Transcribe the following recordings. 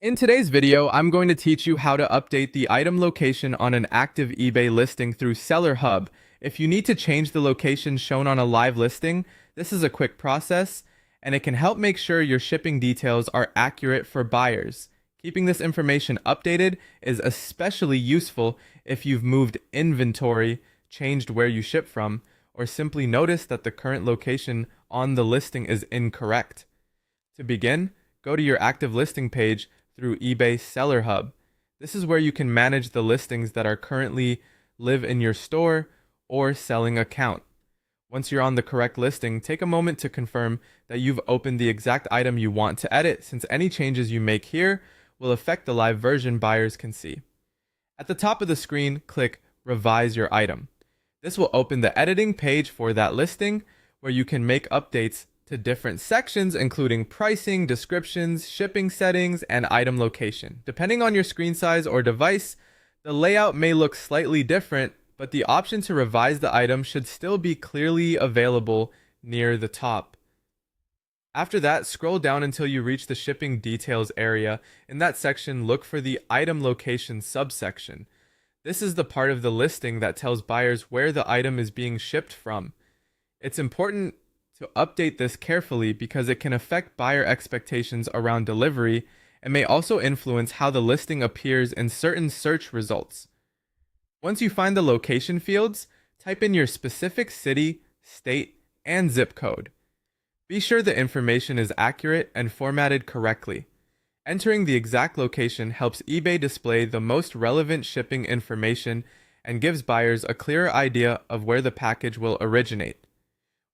In today's video, I'm going to teach you how to update the item location on an active eBay listing through Seller Hub. If you need to change the location shown on a live listing, this is a quick process, and it can help make sure your shipping details are accurate for buyers. Keeping this information updated is especially useful if you've moved inventory, changed where you ship from, or simply noticed that the current location on the listing is incorrect. To begin, go to your active listing page through eBay Seller Hub. This is where you can manage the listings that are currently live in your store or selling account. Once you're on the correct listing, take a moment to confirm that you've opened the exact item you want to edit, since any changes you make here will affect the live version buyers can see. At the top of the screen, click Revise Your Item. This will open the editing page for that listing, where you can make updates to different sections, including pricing, descriptions, shipping settings, and item location. Depending on your screen size or device, the layout may look slightly different, but the option to revise the item should still be clearly available near the top. After that, scroll down until you reach the shipping details area. In that section, look for the item location subsection. This is the part of the listing that tells buyers where the item is being shipped from. It's important to update this carefully because it can affect buyer expectations around delivery and may also influence how the listing appears in certain search results. Once you find the location fields, type in your specific city, state, and zip code. Be sure the information is accurate and formatted correctly. Entering the exact location helps eBay display the most relevant shipping information and gives buyers a clearer idea of where the package will originate.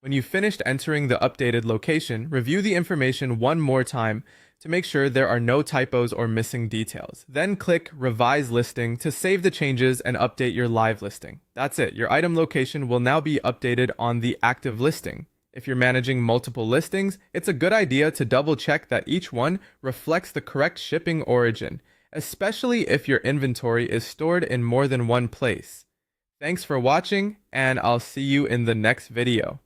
When you've finished entering the updated location, review the information one more time to make sure there are no typos or missing details. Then click Revise Listing to save the changes and update your live listing. That's it. Your item location will now be updated on the active listing. If you're managing multiple listings, it's a good idea to double check that each one reflects the correct shipping origin, especially if your inventory is stored in more than one place. Thanks for watching, and I'll see you in the next video.